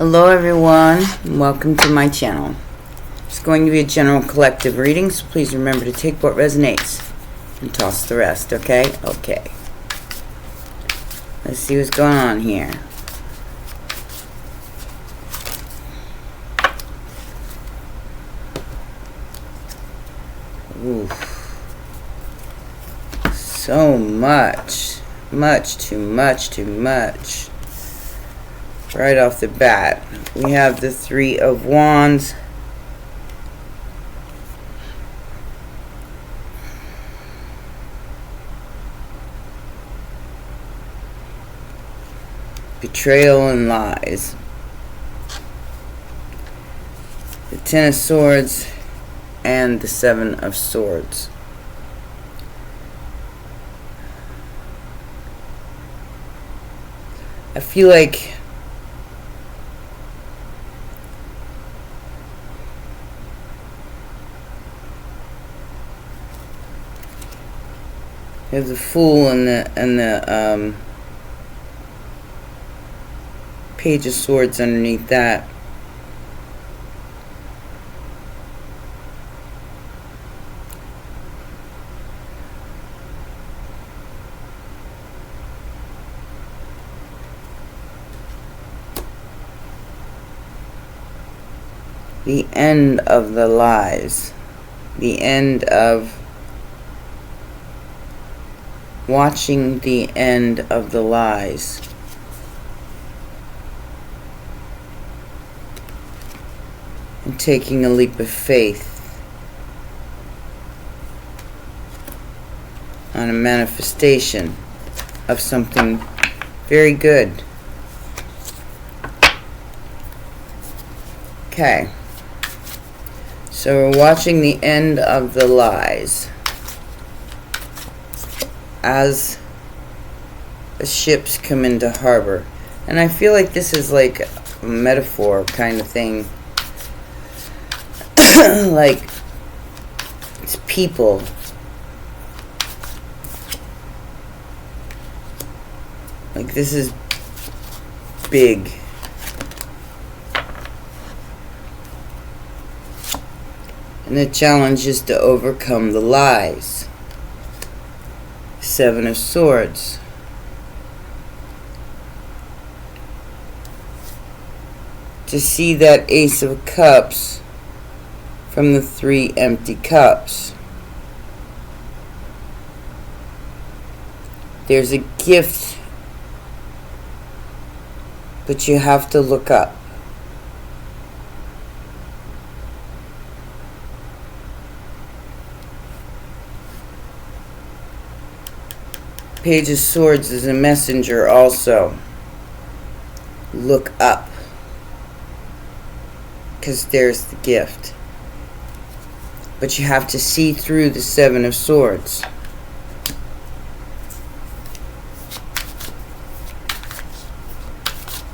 Hello everyone, and welcome to my channel. It's going to be a general collective reading, so please remember to take what resonates and toss the rest, okay? Okay. Let's see what's going on here. Oof. So much. Too much. Right off the bat, we have the Three of Wands. Betrayal and lies. The Ten of Swords and the Seven of Swords. I feel like you have the Fool and the Page of Swords underneath that. The end of the lies. The end of watching the end of the lies. And taking a leap of faith on a manifestation of something very good. Okay. So we're watching the end of the lies as the ships come into harbor. And I feel like this is like a metaphor kind of thing. Like, it's people. Like, this is big. And the challenge is to overcome the lies. Seven of Swords. To see that Ace of Cups from the three empty cups. There's a gift, but you have to look up. Page of Swords is a messenger also. Look up. Because there's the gift. But you have to see through the Seven of Swords.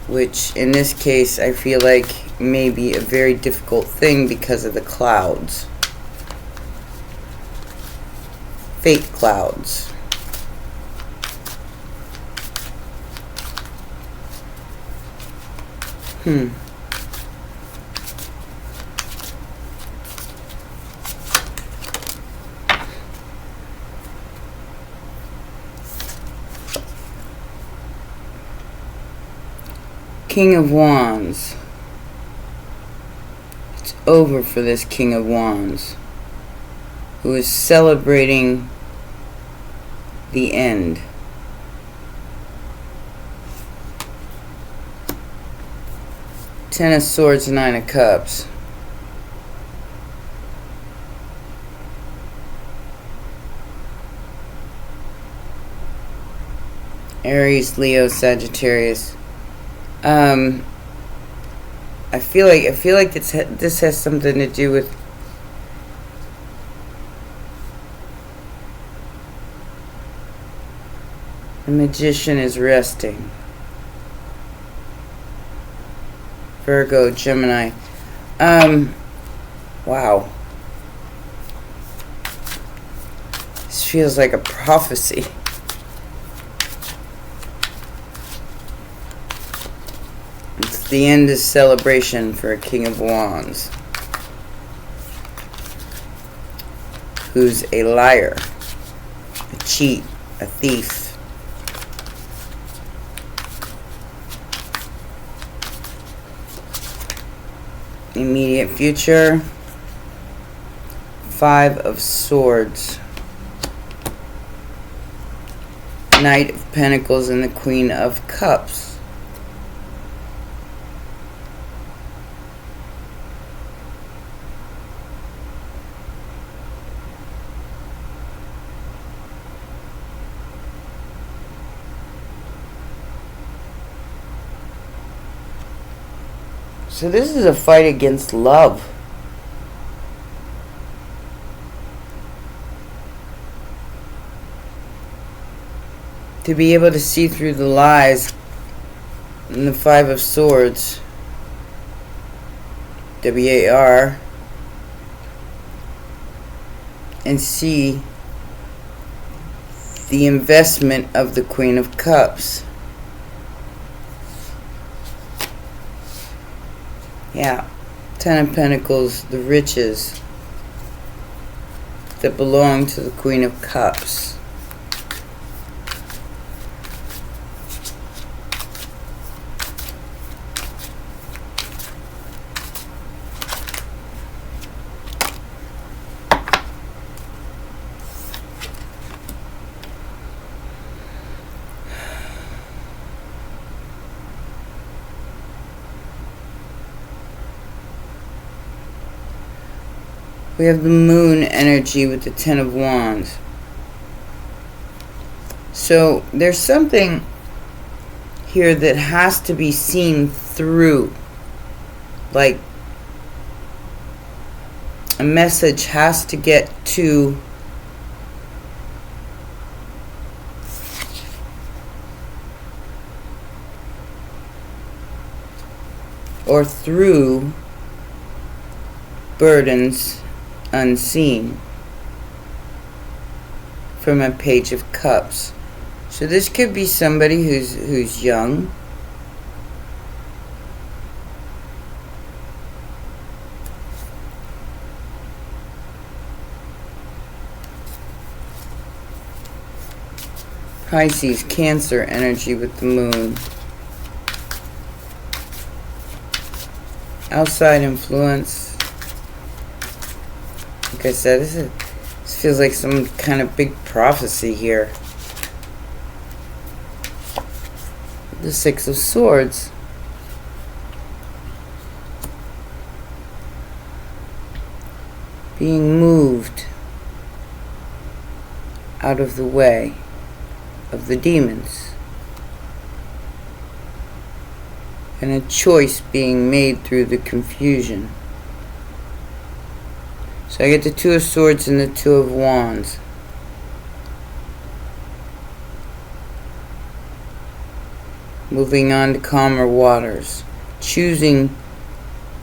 Which, in this case, I feel like may be a very difficult thing because of the clouds. Fate clouds. King of Wands. It's over for this King of Wands, who is celebrating the end. Ten of Swords, Nine of Cups. Aries, Leo, Sagittarius. I feel like this has something to do with the Magician is resting. Virgo, Gemini. Wow. This feels like a prophecy. The end is celebration for a King of Wands, who's a liar, a cheat, a thief. Immediate future, 5 of Swords, Knight of Pentacles, and the Queen of Cups. So this is a fight against love. To be able to see through the lies in the 5 of Swords, WAR, and see the investment of the Queen of Cups. Yeah, 10 of Pentacles, the riches that belong to the Queen of Cups. We have the Moon energy with the 10 of Wands. So there's something here that has to be seen through. Like a message has to get to or through burdens unseen from a Page of Cups. So this could be somebody who's young, Pisces, Cancer energy with the Moon. Outside influence. Like I said, this feels like some kind of big prophecy here. The 6 of Swords. Being moved out of the way of the demons. And a choice being made through the confusion. So I get the 2 of Swords and the 2 of Wands. Moving on to calmer waters. Choosing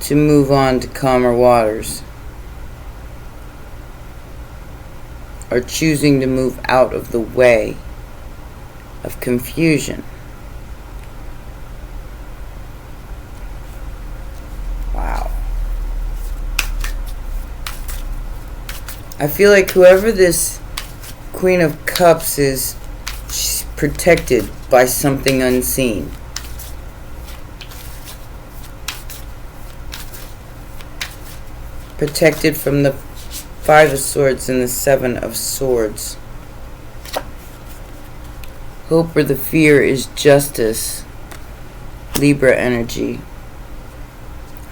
to move on to calmer waters. Or choosing to move out of the way of confusion. Wow. I feel like whoever this Queen of Cups is, she's protected by something unseen. Protected from the 5 of Swords and the 7 of Swords. Hope or the fear is justice. Libra energy.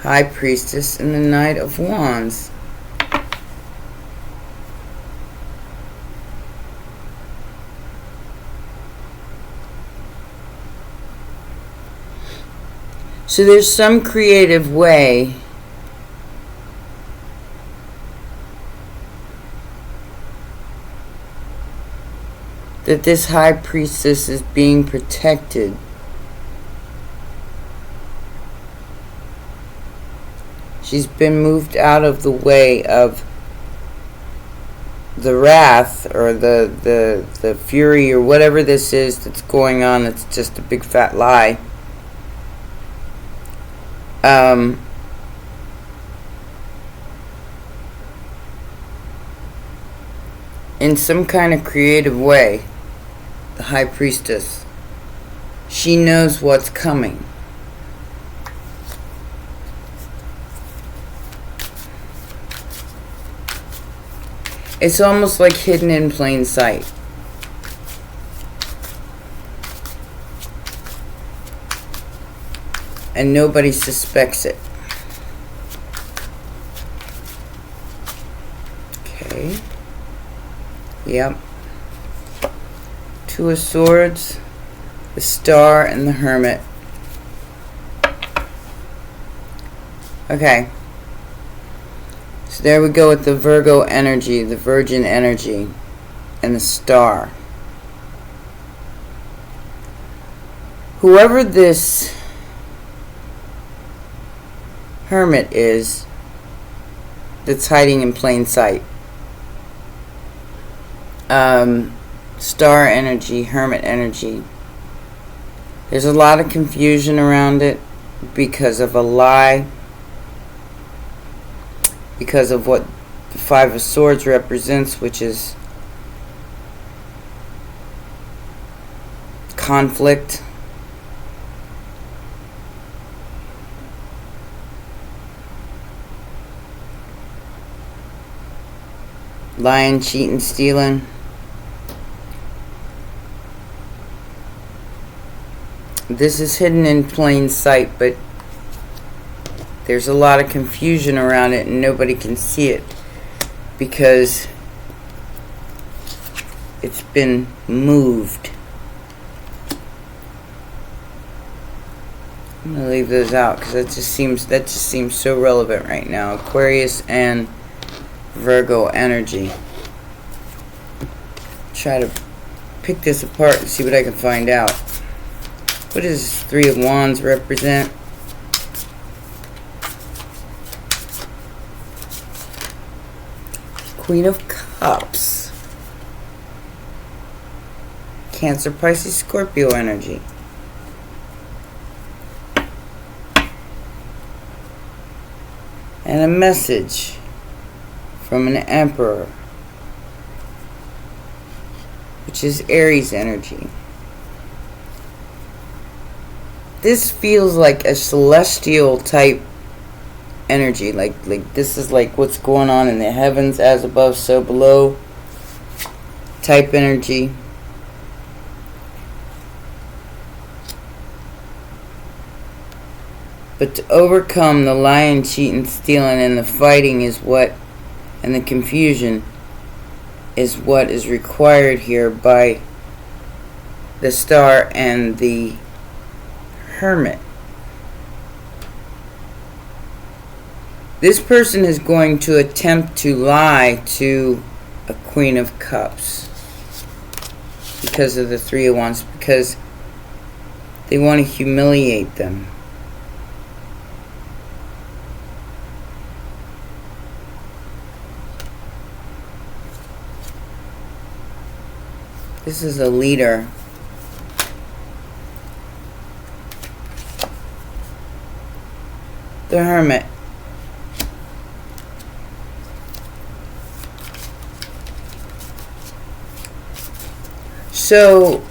High Priestess and the Knight of Wands. So there's some creative way that this High Priestess is being protected. She's been moved out of the way of the wrath or the fury or whatever this is that's going on. It's just a big fat lie. in some kind of creative way, the High Priestess, she knows what's coming. It's almost like hidden in plain sight. And nobody suspects it. Okay. Yep. Two of Swords, the Star, and the Hermit. Okay. So there we go with the Virgo energy, the Virgin energy, and the Star. Whoever this Hermit is that's hiding in plain sight. Star energy, Hermit energy. There's a lot of confusion around it because of a lie, because of what the Five of Swords represents, which is conflict. Lying, cheating, stealing. This is hidden in plain sight, but there's a lot of confusion around it and nobody can see it because it's been moved. I'm gonna leave those out because that just seems so relevant right now. Aquarius and Virgo energy. Try to pick this apart and see what I can find out. What does Three of Wands represent? Queen of Cups. Cancer, Pisces, Scorpio energy. And a message from an Emperor, which is Aries energy. This feels like a celestial type energy, like this is like what's going on in the heavens, as above so below type energy. But to overcome the lying, cheating, stealing, and the fighting is what, and the confusion is what is required here by the Star and the Hermit. This person is going to attempt to lie to a Queen of Cups because of the Three of Wands, because they want to humiliate them. This is a leader. The Hermit. So,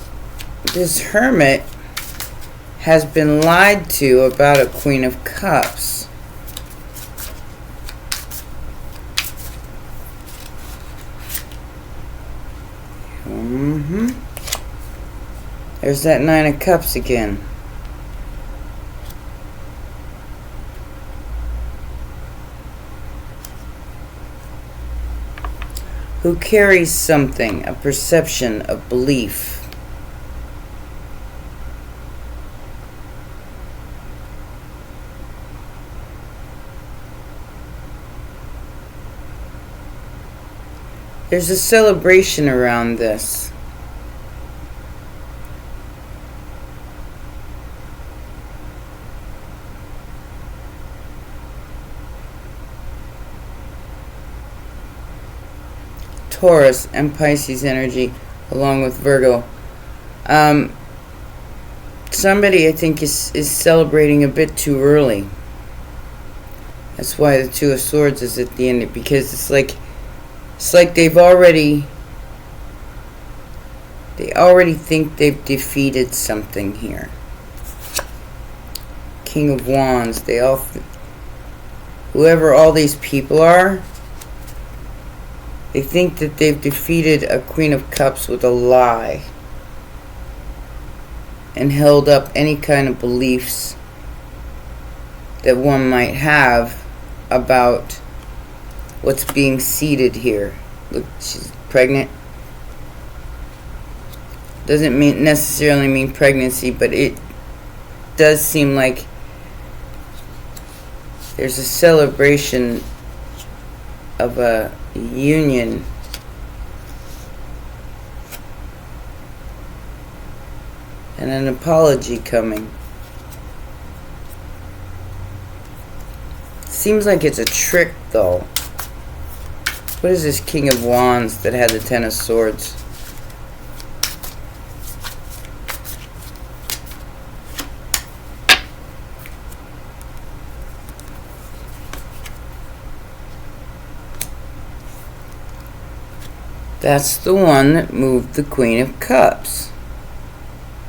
this Hermit has been lied to about a Queen of Cups. There's that Nine of Cups again. Who carries something, a perception, a belief. There's a celebration around this. Taurus and Pisces energy along with Virgo. Somebody I think is celebrating a bit too early. That's why the Two of Swords is at the end, because it's like they already think they've defeated something here. King of Wands, whoever all these people are, they think that they've defeated a Queen of Cups with a lie and held up any kind of beliefs that one might have about what's being seeded here. Look, she's pregnant. Doesn't necessarily mean pregnancy, but it does seem like there's a celebration of a union. And an apology coming. Seems like it's a trick, though. What is this King of Wands that had the Ten of Swords? That's the one that moved the Queen of Cups.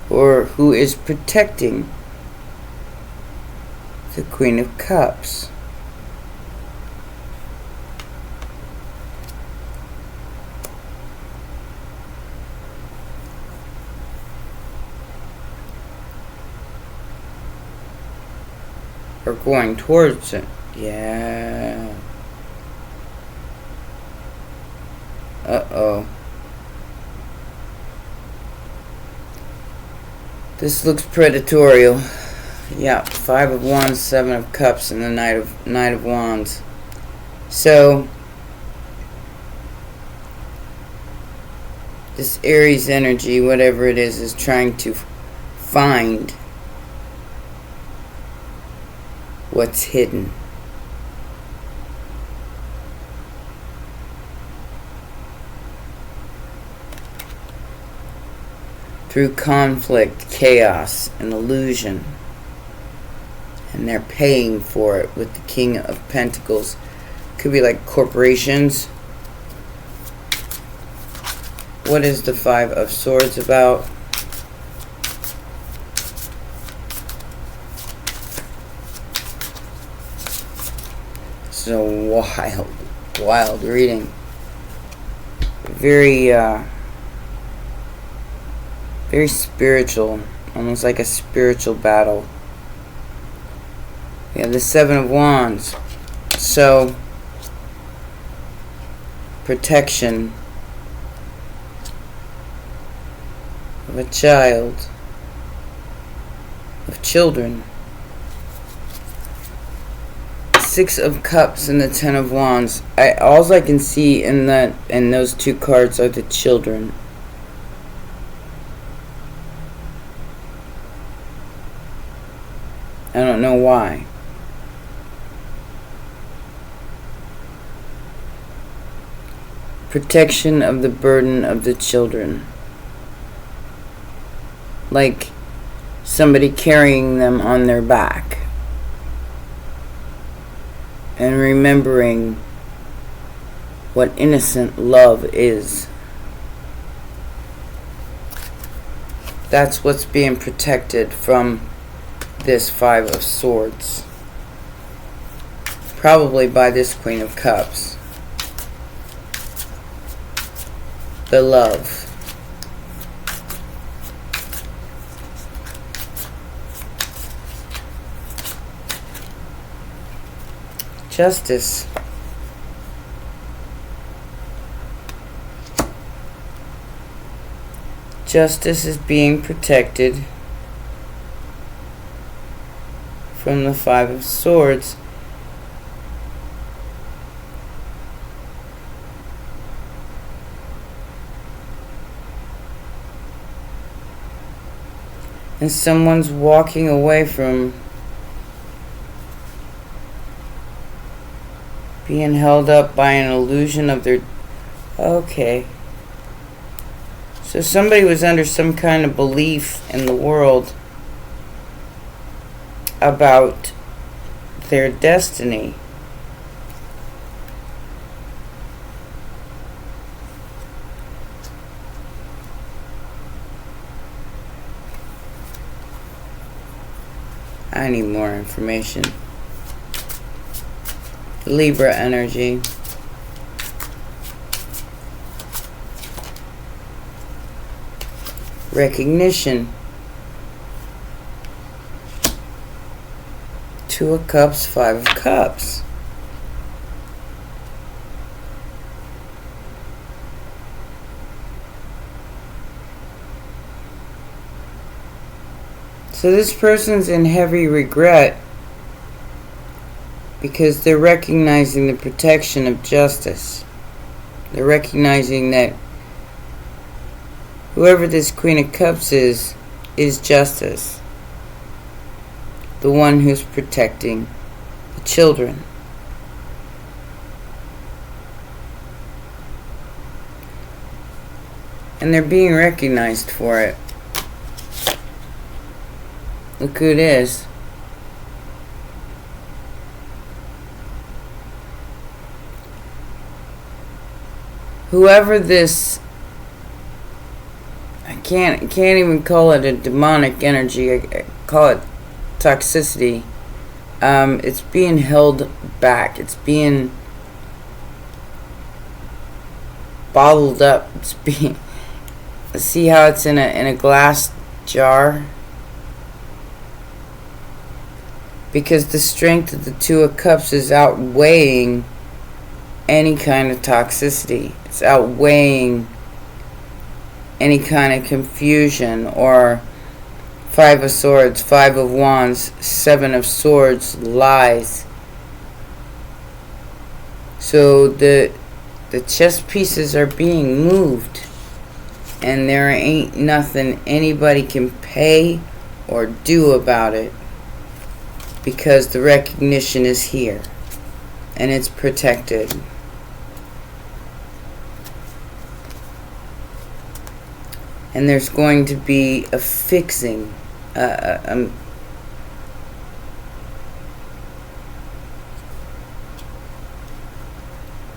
Or who is protecting the Queen of Cups. Or going towards it. Yeah. Uh-oh. This looks predatorial. Yeah, Five of Wands, Seven of Cups, and the Knight of Wands. So this Aries energy, whatever it is trying to find what's hidden. Through conflict, chaos, and illusion. And they're paying for it with the King of Pentacles. Could be like corporations. What is the Five of Swords about? It's a wild reading. Very spiritual, almost like a spiritual battle. We have the Seven of Wands. So, protection of a child, of children. Six of Cups and the Ten of Wands. All I can see in those two cards are the children. I don't know why. Protection of the burden of the children. Like somebody carrying them on their back. And remembering what innocent love is. That's what's being protected from this Five of Swords. Probably by this Queen of Cups. The love. Justice. Justice is being protected from the Five of Swords. And someone's walking away from being held up by an illusion of their... Okay. So somebody was under some kind of belief in the world about their destiny. I need more information. Libra energy. Recognition. Two of Cups, Five of Cups. So this person's in heavy regret because they're recognizing the protection of justice. They're recognizing that whoever this Queen of Cups is justice. The one who's protecting the children. And they're being recognized for it. Look who it is. Whoever this, I can't even call it a demonic energy. I call it toxicity. It's being held back. It's being bottled up. It's being. See how it's in a glass jar? Because the strength of the Two of Cups is outweighing any kind of toxicity. It's outweighing any kind of confusion or Five of Swords, Five of Wands, Seven of Swords, lies. So the chess pieces are being moved, and there ain't nothing anybody can pay or do about it, because the recognition is here and it's protected. And there's going to be a fixing, and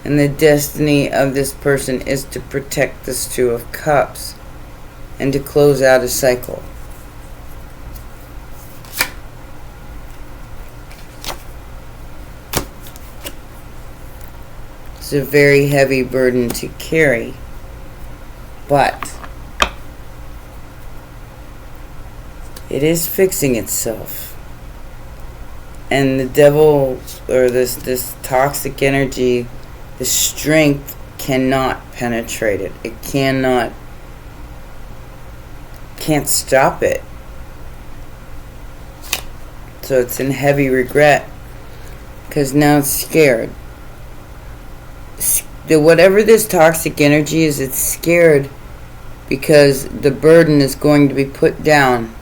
the destiny of this person is to protect this Two of Cups and to close out a cycle. It's a very heavy burden to carry, but it is fixing itself. And the devil, or this toxic energy, the strength cannot penetrate it. It can't stop it. So it's in heavy regret because now it's scared. Whatever this toxic energy is, it's scared because the burden is going to be put down.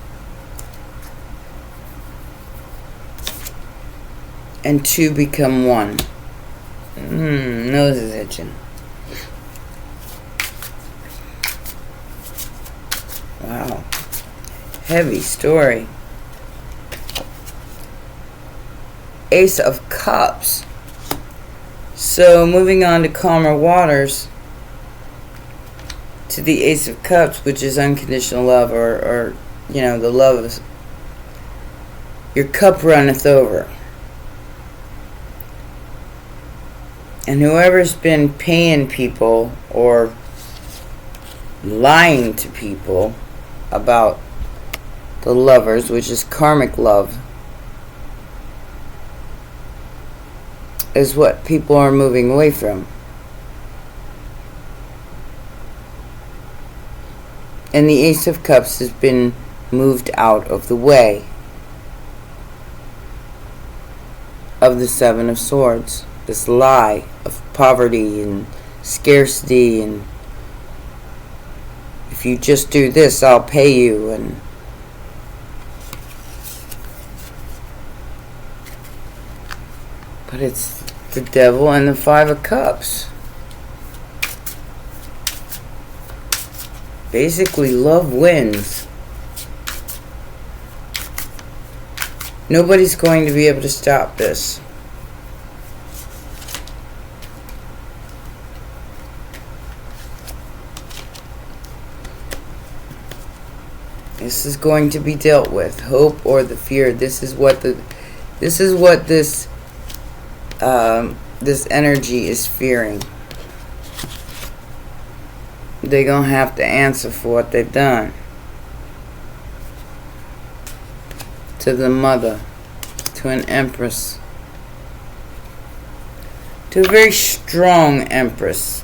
And two become one. Nose is itching. Wow. Heavy story. Ace of Cups. So moving on to calmer waters, to the Ace of Cups, which is unconditional love, or you know, the love is, your cup runneth over. And whoever's been paying people or lying to people about the lovers, which is karmic love, is what people are moving away from. And the Ace of Cups has been moved out of the way of the Seven of Swords. This lie of poverty and scarcity, and if you just do this, I'll pay you, and but it's the devil and the Five of Cups. Basically, love wins. Nobody's going to be able to stop this. This is going to be dealt with. Hope or the fear. This is what this energy is fearing. They're gonna have to answer for what they've done to the mother, to an empress, to a very strong empress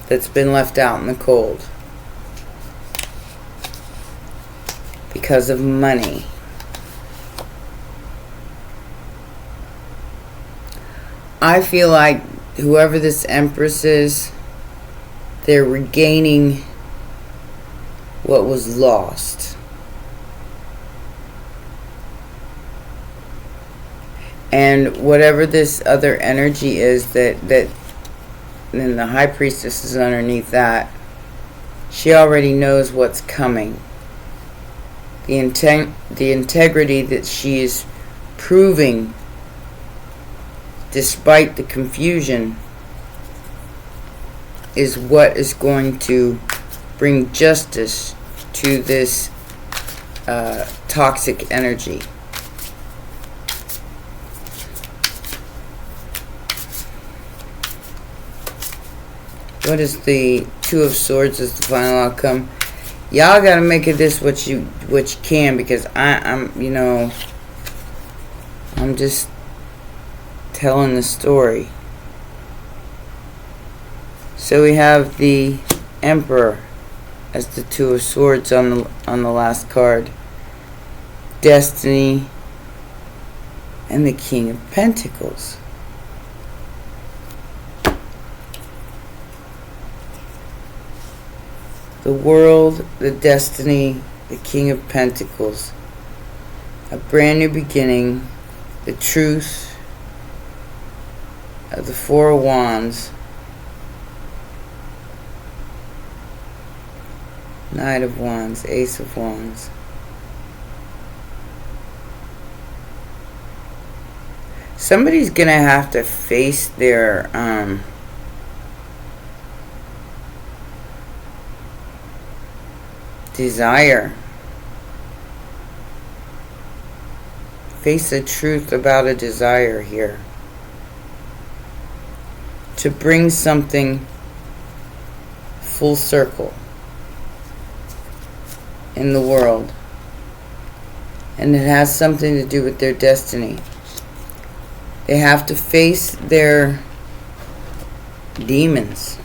that's been left out in the cold because of money. I feel like whoever this empress is, they're regaining what was lost. And whatever this other energy is that then the high priestess is underneath that, she already knows what's coming. The integrity that she is proving despite the confusion is what is going to bring justice to this toxic energy. What is the Two of Swords as the final outcome? Y'all gotta make it this what you can, because I'm just telling the story. So we have the Emperor as the Two of Swords on the last card, Destiny, and the King of Pentacles. The World, the Destiny, the King of Pentacles, a brand new beginning, the Truth, of the Four of Wands, Knight of Wands, Ace of Wands. Somebody's gonna have to face their desire. Face the truth about a desire here. To bring something full circle in the world. And it has something to do with their destiny. They have to face their demons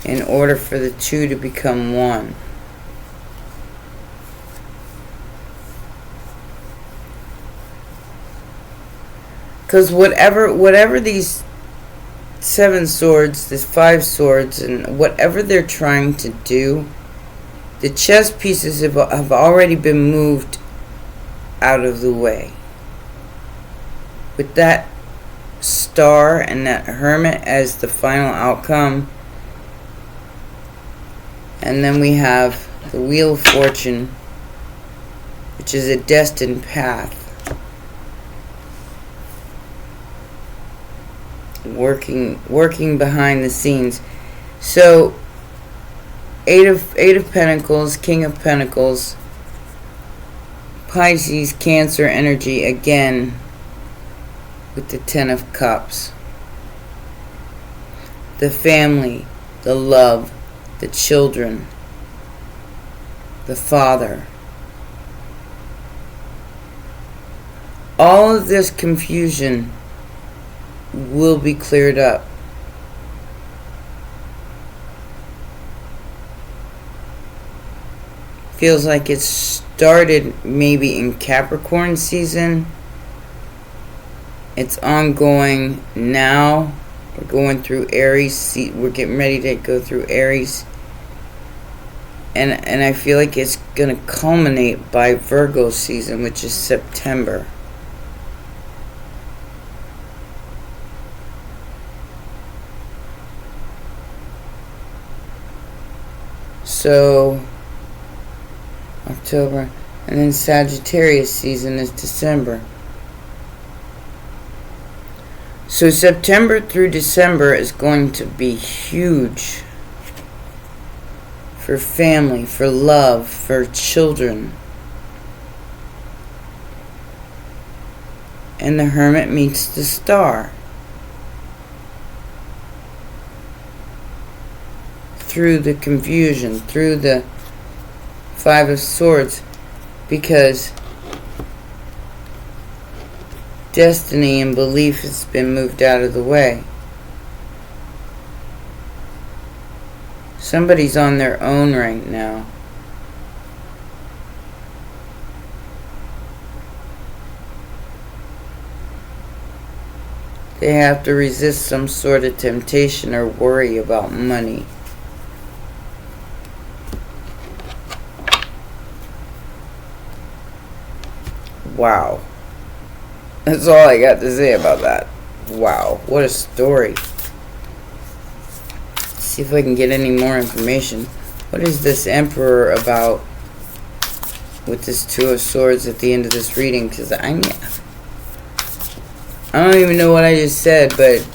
in order for the two to become one. Because whatever these Seven Swords, this Five Swords, and whatever they're trying to do, the chess pieces have already been moved out of the way. With that Star and that Hermit as the final outcome, and then we have the Wheel of Fortune, which is a destined path. Working behind the scenes. So Eight of Pentacles, King of Pentacles, Pisces, Cancer energy again with the Ten of Cups. The family, the love, the children, the father. All of this confusion will be cleared up. Feels like it started maybe in Capricorn season. It's ongoing now. We're going through Aries. We're getting ready to go through Aries. And I feel like it's going to culminate by Virgo season, which is September. So, October, and then Sagittarius season is December. So September through December is going to be huge for family, for love, for children. And the Hermit meets the Star. Through the confusion, through the Five of Swords, because destiny and belief has been moved out of the way. Somebody's on their own right now. They have to resist some sort of temptation or worry about money. Wow. That's all I got to say about that. Wow, what a story. Let's see if I can get any more information. What is this Emperor about with this Two of Swords at the end of this reading? Because Anya, I don't even know what I just said, but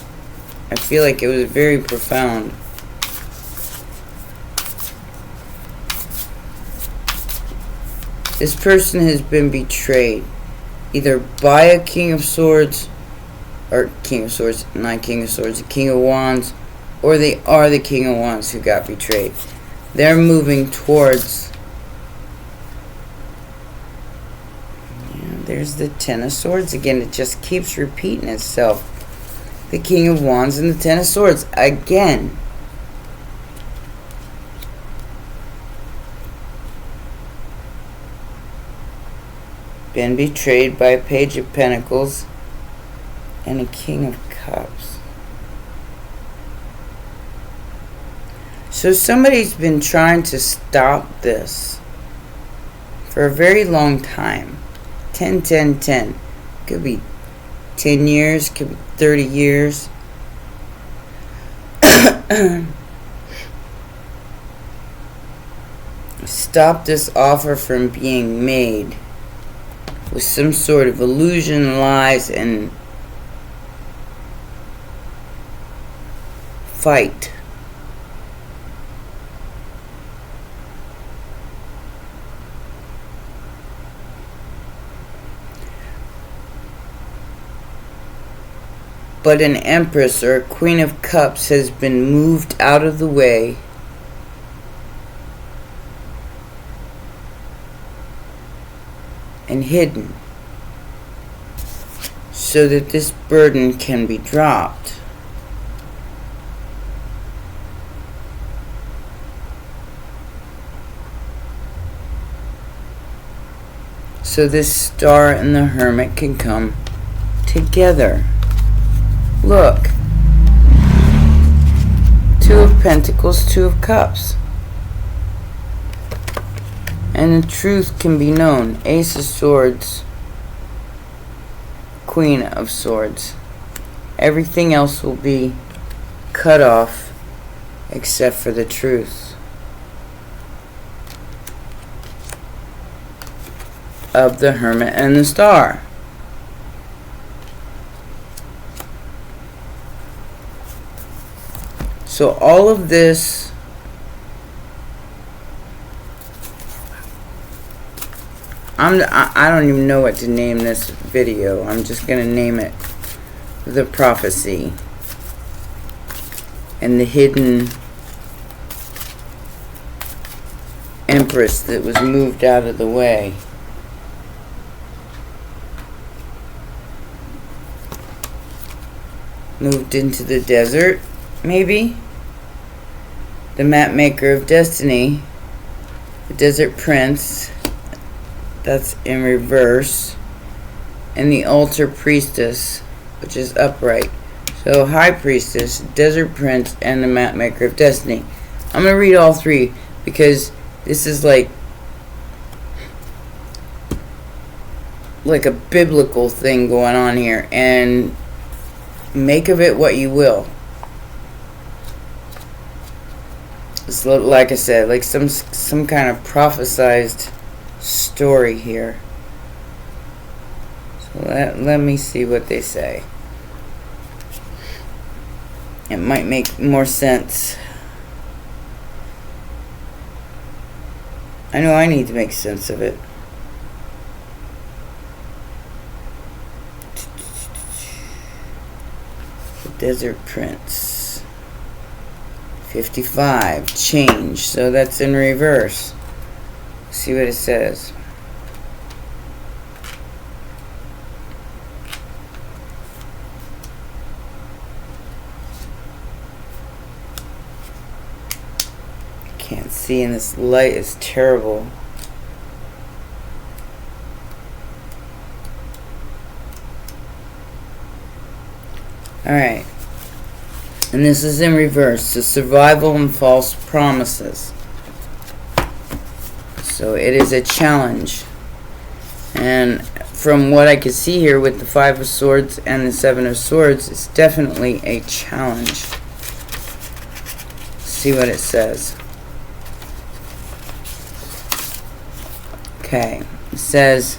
I feel like it was very profound. This person has been betrayed, either by a King of Swords, or King of Swords, not King of Swords, a King of Wands, or they are the King of Wands who got betrayed. They're moving towards, there's the Ten of Swords again. It just keeps repeating itself. The King of Wands and the Ten of Swords again. Been betrayed by a Page of Pentacles and a King of Cups. So somebody's been trying to stop this for a very long time. 10, 10, 10. Could be 10 years, could be 30 years. Stop this offer from being made with some sort of illusion, lies, and fight. But an Empress or a Queen of Cups has been moved out of the way and hidden so that this burden can be dropped. So this Star and the Hermit can come together. Look. Two of Pentacles, Two of Cups. And the truth can be known. Ace of Swords, Queen of Swords. Everything else will be cut off except for the truth of the Hermit and the Star. So all of this I don't even know what to name this video. I'm just going to name it The Prophecy and the Hidden Empress that was moved out of the way. Moved into the desert, maybe? The Map Maker of Destiny, the Desert Prince, that's in reverse, and the Altar Priestess, which is upright. So High Priestess, Desert Prince, and the Map Maker of Destiny. I'm going to read all three because this is like a biblical thing going on here, and make of it what you will. It's like I said, like some kind of prophesized story here. So let me see what they say. It might make more sense. I know I need to make sense of it. The Desert Prince. 55. Change. So that's in reverse. See what it says. Can't see, and this light is terrible. Alright. And this is in reverse. The survival and false promises. So it is a challenge. And from what I can see here with the 5 of Swords and the 7 of Swords, it's definitely a challenge. See what it says. Okay. It says,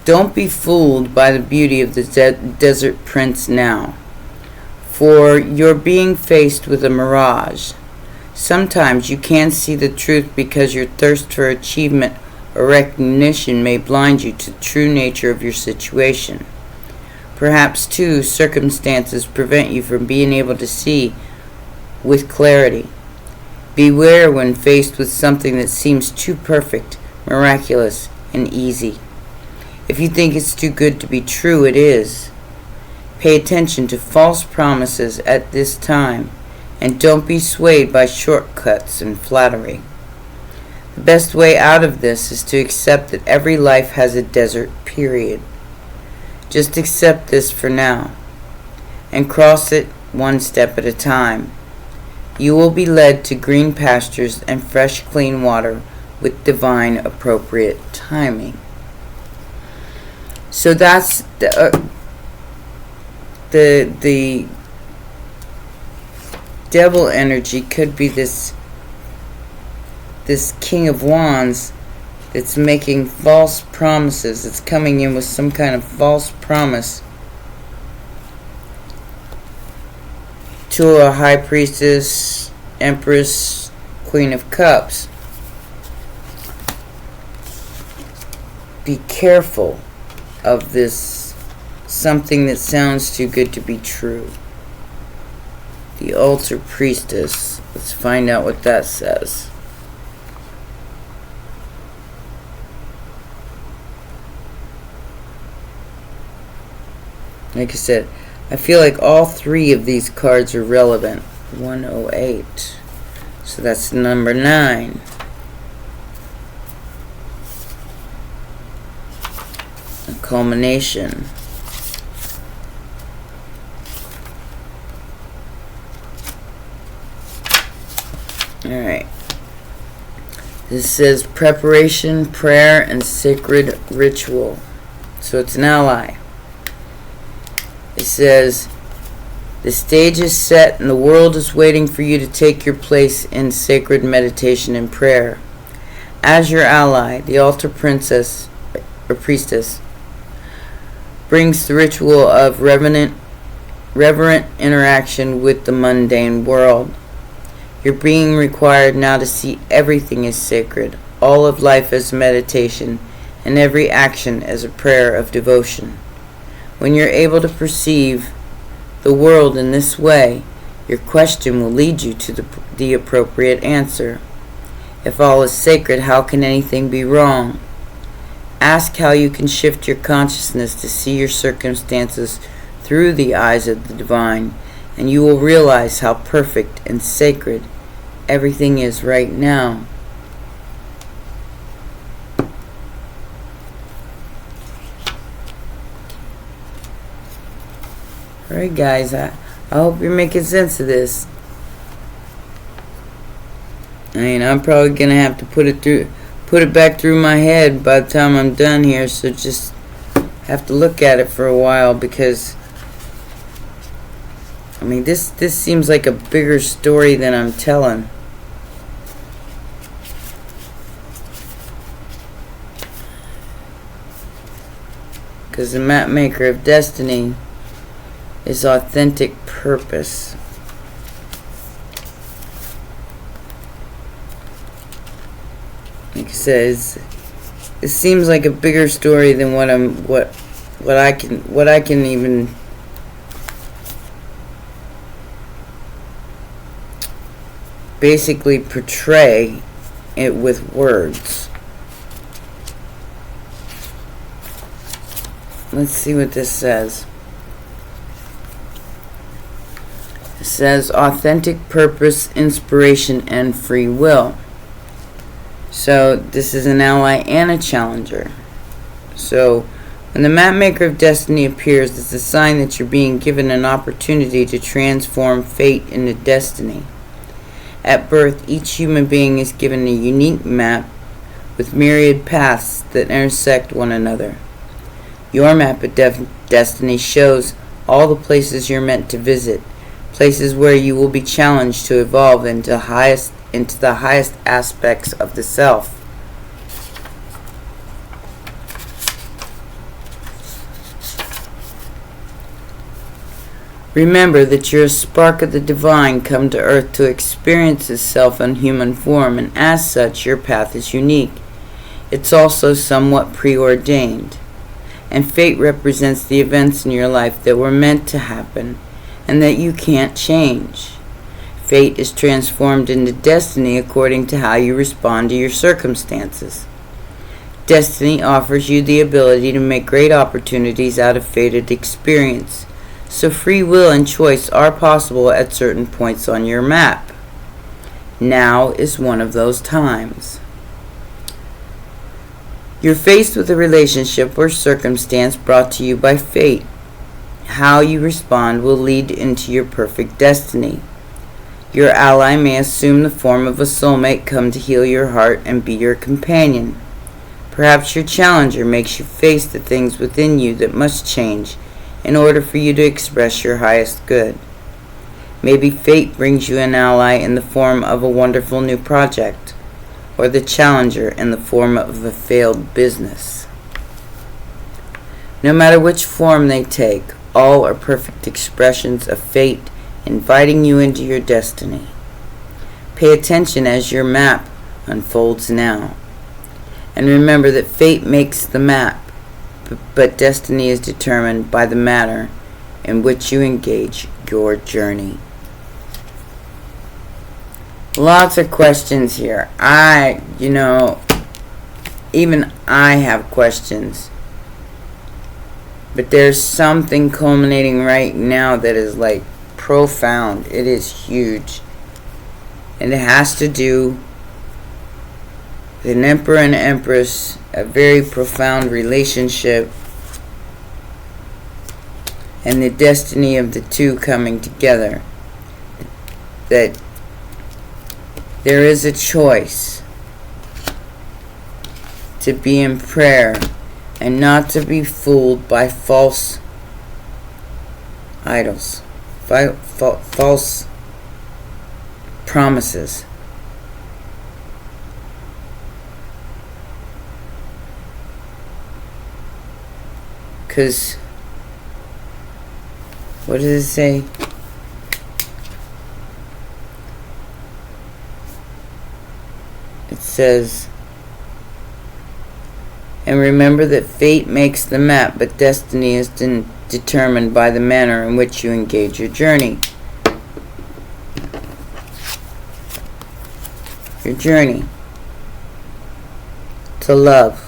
don't be fooled by the beauty of the Desert Prince now, for you're being faced with a mirage. Sometimes you can't see the truth because your thirst for achievement or recognition may blind you to the true nature of your situation. Perhaps, too, circumstances prevent you from being able to see with clarity. Beware when faced with something that seems too perfect, miraculous, and easy. If you think it's too good to be true, it is. Pay attention to false promises at this time, and don't be swayed by shortcuts and flattery. The best way out of this is to accept that every life has a desert period. Just accept this for now, and cross it one step at a time. You will be led to green pastures and fresh, clean water with divine, appropriate timing. So that's the devil energy could be this King of Wands that's making false promises. It's coming in with some kind of false promise to a High Priestess, Empress, Queen of Cups. Be careful of this, something that sounds too good to be true. The Altar Priestess. Let's find out what that says. Like I said, I feel like all 3 of these cards are relevant. 108. So that's number 9. A culmination. Alright. This says preparation, prayer, and sacred ritual. So it's an ally. It says, the stage is set and the world is waiting for you to take your place in sacred meditation and prayer. As your ally, the Altar Princess or Priestess brings the ritual of reverent interaction with the mundane world. You're being required now to see everything as sacred, all of life as meditation, and every action as a prayer of devotion. When you're able to perceive the world in this way, your question will lead you to the appropriate answer. If all is sacred, how can anything be wrong? Ask how you can shift your consciousness to see your circumstances through the eyes of the divine, and you will realize how perfect and sacred everything is right now. Alright guys, I hope you're making sense of this. I mean, I'm probably going to have to put it back through my head by the time I'm done here, so just have to look at it for a while, because I mean, this seems like a bigger story than I'm telling. Because the map maker of destiny is authentic purpose. says, it seems like a bigger story than what I can even basically portray it with words. Let's see what this says. It says authentic purpose, inspiration, and free will. So this is an ally and a challenger. So when the map maker of destiny appears, it's a sign that you're being given an opportunity to transform fate into destiny. At birth, each human being is given a unique map with myriad paths that intersect one another. Your map of destiny shows all the places you're meant to visit, places where you will be challenged to evolve into the highest aspects of the self. Remember that you're a spark of the divine come to earth to experience itself in human form, and as such, your path is unique. It's also somewhat preordained, and fate represents the events in your life that were meant to happen and that you can't change. Fate is transformed into destiny according to how you respond to your circumstances. Destiny offers you the ability to make great opportunities out of fated experience. So free will and choice are possible at certain points on your map. Now is one of those times. You're faced with a relationship or circumstance brought to you by fate. How you respond will lead into your perfect destiny. Your ally may assume the form of a soulmate come to heal your heart and be your companion. Perhaps your challenger makes you face the things within you that must change in order for you to express your highest good. Maybe fate brings you an ally in the form of a wonderful new project, or the challenger in the form of a failed business. No matter which form they take, all are perfect expressions of fate inviting you into your destiny. Pay attention as your map unfolds now. And remember that fate makes the map, but destiny is determined by the manner in which you engage your journey. Lots of questions here. Even I have questions. But there's something culminating right now that is like profound. It is huge. And it has to do with an emperor and empress, a very profound relationship, and the destiny of the two coming together. That there is a choice to be in prayer and not to be fooled by false idols, false promises. Because, what does it say? It says, and remember that fate makes the map, but destiny is determined by the manner in which you engage your journey. Your journey to love.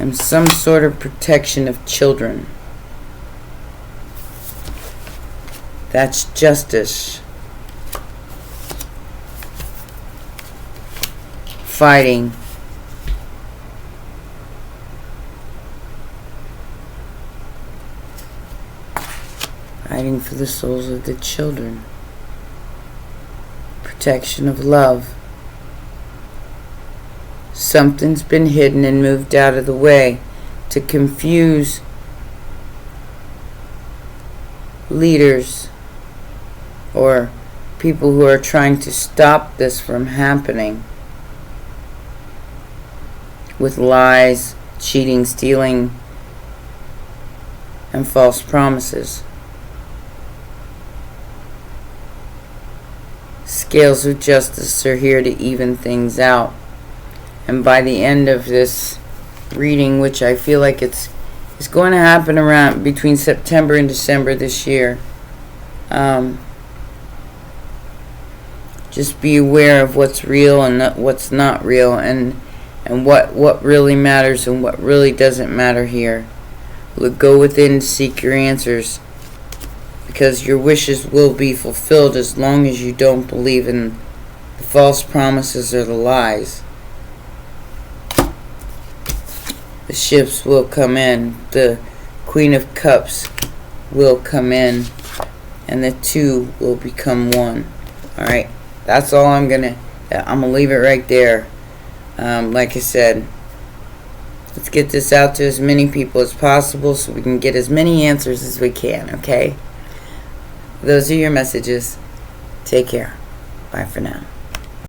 And some sort of protection of children. That's justice. Fighting. Fighting for the souls of the children. Protection of love. Something's been hidden and moved out of the way to confuse leaders or people who are trying to stop this from happening with lies, cheating, stealing, and false promises. scales of justice are here to even things out. And by the end of this reading, which I feel like it's going to happen around between September and December this year, just be aware of what's real and what's not real, and what really matters and what really doesn't matter here. Go within, seek your answers, because your wishes will be fulfilled as long as you don't believe in the false promises or the lies. The ships will come in, the Queen of Cups will come in, and the two will become one. Alright, that's all I'm gonna leave it right there. Like I said, let's get this out to as many people as possible so we can get as many answers as we can, okay? Those are your messages. Take care. Bye for now.